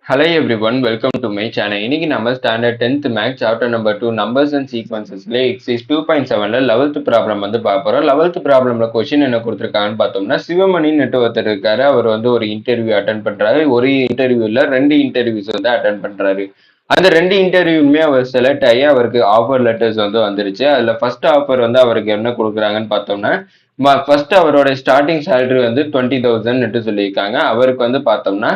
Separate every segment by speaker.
Speaker 1: Hello everyone, welcome to my channel. இன்னைக்கு நம்ம standard 10th maths chapter number 2 numbers and சீக்வன்சஸ்ல exercise 2.7ல 11th problem வந்து பார்க்க போறோம். 11th ப்ராப்ளம்ல क्वेश्चन என்ன கொடுத்திருக்காங்கன்னு பார்த்தோம்னா, சிவமணி ஒருத்தர் இருக்காரு. அவர் வந்து ஒரு இன்டர்வியூ அட்டெண்ட் பண்றாரு. ஒரு இன்டர்வியூல 2 இன்டர்வியூஸ் வந்து அட்டெண்ட் பண்றாரு. அந்த 2 இன்டர்வியூமே அவர் செலக்ட் ஆகி அவருக்கு ஆஃபர் லெட்டர்ஸ் வந்து வந்துருச்சு. அதுல ஃபர்ஸ்ட் ஆஃபர் வந்து அவருக்கு என்ன கொடுக்குறாங்கன்னு பார்த்தோம்னா, ஃபர்ஸ்ட் அவரோட ஸ்டார்டிங் சேலரி வந்து 20,000 சொல்லியிருக்காங்க. அவருக்கு வந்து பார்த்தோம்னா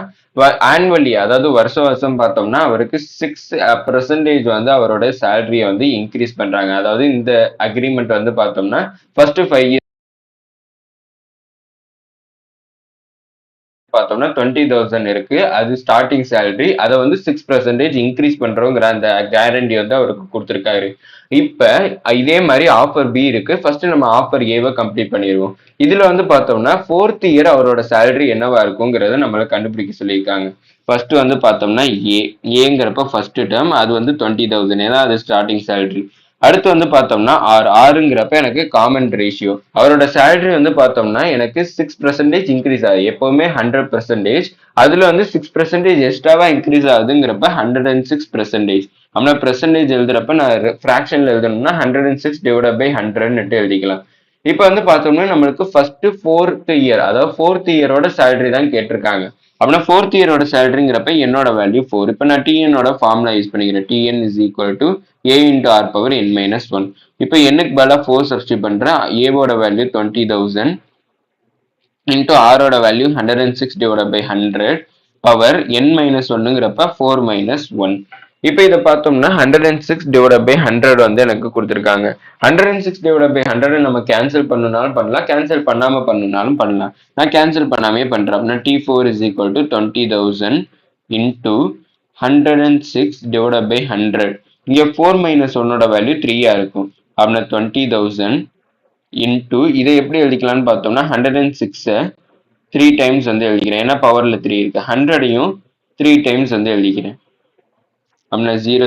Speaker 1: ஆனுவலி, அதாவது வருஷம் பார்த்தோம்னா அவருக்கு 6% வந்து அவரோட சேலரியை வந்து இன்க்ரீஸ் பண்றாங்க. அதாவது இந்த அக்ரிமெண்ட் வந்து பார்த்தோம்னா ஃபர்ஸ்ட் 5 பார்த்தோம்னா 20,000 இருக்கு. அது ஸ்டார்டிங் சேலரி. அதை வந்து 6% இன்க்ரீஸ் பண்றோங்கிற அந்த கேரண்டி வந்து அவருக்கு கொடுத்துருக்காரு. இப்ப இதே மாதிரி ஆஃபர் பி இருக்கு. ஃபர்ஸ்ட் நம்ம ஆஃபர் ஏவை கம்ப்ளீட் பண்ணிடுவோம். இதுல வந்து பார்த்தோம்னா 4th இயர் அவரோட சேலரி என்னவா இருக்குங்கிறத நம்மள கண்டுபிடிக்க சொல்லியிருக்காங்க. ஃபர்ஸ்ட் வந்து பார்த்தோம்னா ஏங்கிறப்ப ஃபர்ஸ்ட் டேர்ம் அது வந்து 20,000, ஏன்னா அது ஸ்டார்டிங் சேலரி. அடுத்து வந்து பார்த்தோம்னா ஆறுங்கிறப்ப எனக்கு காமன் ரேஷியோ. அவரோட சேலரி வந்து பார்த்தோம்னா எனக்கு 6% இன்க்ரீஸ் ஆகுது. எப்பவுமே 100%, அதுல வந்து 6% எக்ஸ்ட்ராவா இன்க்ரீஸ் ஆகுதுங்கிறப்ப 106%. அப்படின்னா பெர்சன்டேஜ் எழுதுறப்ப நான் ஃபிராக்ஷன்ல எழுதணும்னா 106/100 எழுதிக்கலாம். இப்போ வந்து பார்த்தோம்னா நம்மளுக்கு ஃபர்ஸ்ட் 4th இயர், அதாவது 4th இயரோட சேலரி தான் கேட்டிருக்காங்க. அப்படின்னா 4th இயரோட சேலரிங்கிறப்ப என்னோட வேல்யூ 4. இப்போ நான் டிஎனோட ஃபார்முலா யூஸ் பண்ணிக்கிறேன். TN is equal to a into r power n minus 1. இப்போ என்னக்கு பதிலா 4 சப்ஸ்டிட் பண்றேன். ஏவோட வேல்யூ 20,000 into r ஓட value 106/100 power n minus 1ங்கிறப்ப 4 minus 1. இப்போ இதை பார்த்தோம்னா 106/100 வந்து எனக்கு கொடுத்துருக்காங்க. 106/100 நம்ம கேன்சல் பண்ணனாலும் பண்ணலாம், கேன்சல் பண்ணாம பண்ணனாலும் பண்ணலாம். நான் கேன்சல் பண்ணாமே பண்றேன். அப்படின்னா T4 is equal to 20,000 into 106/100. இங்க 4 minus 1ஓட வேல்யூ 3 இருக்கும். அப்படின்னா 20,000 into இதை எப்படி எழுதிக்கலாம்னு பார்த்தோம்னா 106 3 டைம்ஸ் வந்து எழுதிக்கிறேன். ஏன்னா பவர்ல 3 இருக்கு. 100ஐயும் 3 டைம்ஸ் வந்து எழுதிக்கிறேன். அப்படின்னா 0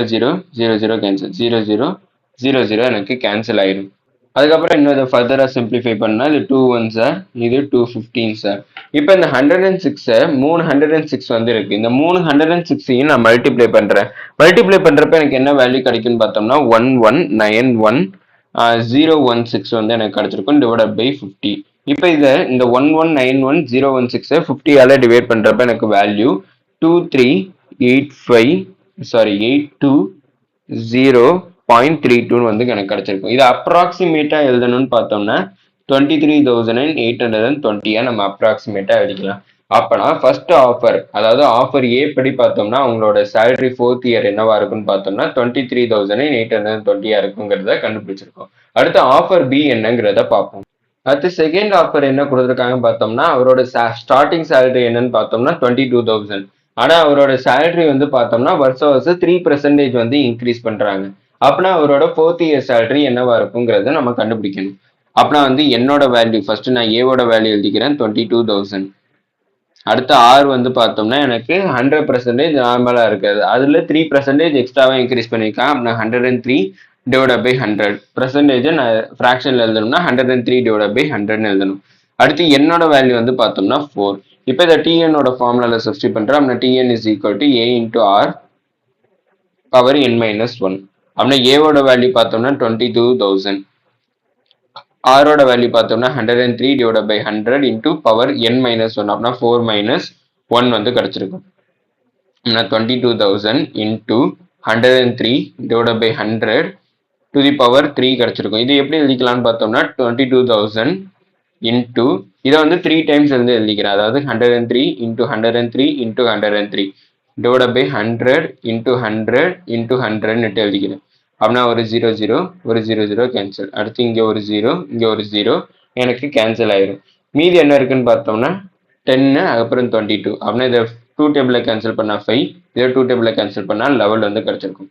Speaker 1: கேன்சல், 0 எனக்கு கேன்சல் ஆயிடும். அதுக்கப்புறம் இன்னும் இதை ஃபர்தரா சிம்பிளிஃபை பண்ணா இது 2 1s, இது 2 15s. இப்போ இந்த 106 106 வந்து இருக்கு. இந்த 106ஐயும் நான் மல்டிப்ளை பண்றேன். மல்டிப்ளை பண்றப்ப எனக்கு என்ன வேல்யூ கிடைக்கும்னு பார்த்தோம்னா 1191,016 வந்து எனக்கு கிடைச்சிருக்கும் டிவைடட் பை 50. இப்போ இதை இந்த 1191,016 50ஆல டிவைட் பண்றப்ப எனக்கு வேல்யூ 8232 வந்து எனக்கு கிடைச்சிருக்கும். இது அப்ராக்சிமேட்டா எழுதணும்னு பார்த்தோம்னா 23,820 நம்ம அப்ராக்சிமேட்டா எழுதிக்கலாம். அப்பனா ஃபர்ஸ்ட் ஆஃபர், அதாவது ஆஃபர் ஏ படி பார்த்தோம்னா அவங்களோட சேலரி 4th இயர் என்னவா இருக்குன்னு பார்த்தோம்னா 23,820 இருக்குங்கிறத கண்டுபிடிச்சிருக்கோம். அடுத்து ஆஃபர் பி என்னங்கிறத பார்ப்போம். அடுத்து செகண்ட் ஆஃபர் என்ன கொடுத்துருக்காங்கன்னு பார்த்தோம்னா அவரோட ஸ்டார்டிங் சேலரி என்னன்னு பார்த்தோம்னா 22,000. ஆனா அவரோட சேலரி வந்து பார்த்தோம்னா வருஷம் 3% வந்து இன்க்ரீஸ் பண்றாங்க. அப்படின்னா அவரோட 4th இயர் சேலரி என்னவா இருக்குங்கிறத நம்ம கண்டுபிடிக்கணும். அப்படின்னா வந்து என்னோட வேல்யூ ஃபர்ஸ்ட் நான் ஏவோட வேல்யூ எழுதிக்கிறேன் 22,000. அடுத்த ஆர் வந்து பார்த்தோம்னா எனக்கு 100% நார்மலா இருக்காது. அதுல 3% எக்ஸ்ட்ராவா இன்க்ரீஸ் பண்ணியிருக்காங்க. அப்படின்னா 103/100 நான் ஃபிராக்ஷன்ல எழுதணும்னா 103/100 எழுதணும். அடுத்து என்னோட வேல்யூ வந்து பார்த்தோம்னா 4. இப்போ இதை டிஎனோட ஃபார்முலால சப்ஸ்டிட் பண்றேன். அப்படின்னா TN is equal to a into r power n minus 1. அப்படின்னா ஏவோட வேல்யூ பார்த்தோம்னா 22,000, ஆரோட வேல்யூ பார்த்தோம்னா 103/100 இன்டூ பவர் n மைனஸ் 1. அப்படின்னா 4 மைனஸ் 1 வந்து கிடைச்சிருக்கும். 22,000 இன்டூ 103/100 டு தி பவர் 3 கிடைச்சிருக்கும். இது எப்படி எழுதிக்கலாம்னு பார்த்தோம்னா 22,000 இன்டூ இதை வந்து 3 டைம்ஸ் வந்து எழுதிக்கிறேன். அதாவது 103 into 103 into 103 divide by 100 into 100 into 100 எழுதிக்கிறேன். அப்படின்னா ஒரு 0 கேன்சல். அடுத்து இங்க ஒரு 0, இங்க ஒரு 0 எனக்கு கேன்சல் ஆயிரும். மீதி என்ன இருக்குன்னு பார்த்தோம்னா 10, அதுக்கப்புறம் 22. அப்படின்னா இதை 2 டேபிள்ல கேன்சல் பண்ணா 5, இதை 2 டேபிள்ல கேன்சல் பண்ணா 11 வந்து கிடைச்சிருக்கும்.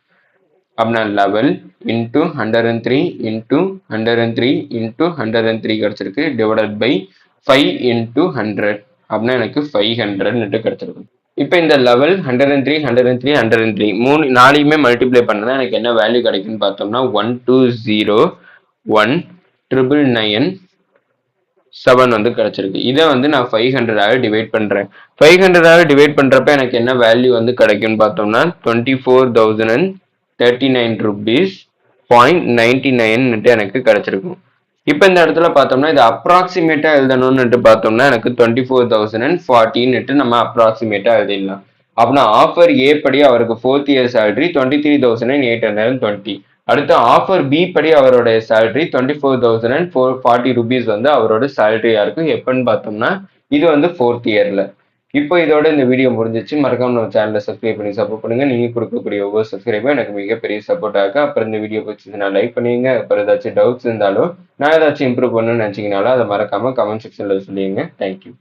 Speaker 1: அப்படின்னா 11 இன்டூ 103 இன்டூ 103 இன்டூ 103 கிடைச்சிருக்கு டிவைடட் பை 5 இன்டூ 100. அப்படின்னா எனக்கு 500 கிடைச்சிருக்கும். இப்போ இந்த லெவல் 103 103 103 நாளையுமே மல்டிப்ளை பண்ணா எனக்கு என்ன வேல்யூ கிடைக்குன்னு பார்த்தோம்னா 1201999 7 வந்து கிடைச்சிருக்கு. இதை வந்து நான் 500 டிவைட் பண்றேன். 500 டிவைட் பண்றப்ப எனக்கு என்ன வேல்யூ வந்து கிடைக்கும்னு பார்த்தோம்னா 24,039 ருபீஸ் 0.99 எனக்கு கிடைச்சிருக்கும். இப்போ இந்த இடத்துல பார்த்தோம்னா இது அப்ராக்சிமேட்டா எழுதணும்னு பார்த்தோம்னா எனக்கு 24,040 நம்ம அப்ராக்சிமேட்டா எழுதிடலாம். அப்படின்னா ஆஃபர் ஏ படி அவருக்கு 4th இயர் சேலரி 23,820. அடுத்து ஆஃபர் பி படி அவருடைய சேலரி 24,440 ருபீஸ் வந்து அவரோட சேலரியா இருக்கும். எப்பன்னு பார்த்தோம்னா இது வந்து 4th இயர்ல. இப்போ இதோட இந்த வீடியோ முடிஞ்சிச்சு. மறக்காம நம்ம சேனலை சப்ஸ்கிரைப் பண்ணி சப்போர்ட் பண்ணுங்க. நீங்க கொடுக்கக்கூடிய ஒவ்வொரு சப்ஸ்கிரைபும் எனக்கு மிகப்பெரிய சப்போர்ட்டா இருக்கு. அப்புறம் இந்த வீடியோ பிடிச்சதுன்னா லைக் பண்ணுவீங்க. அப்புறம் ஏதாச்சும் டவுட்ஸ் இருந்தாலும் நான் ஏதாச்சும் இம்ப்ரூவ் பண்ணணும்னு நினைச்சீங்கனாலும் அதை மறக்காம கமெண்ட் செக்ஷன்ல சொல்லிடுங்க. தேங்க்யூ.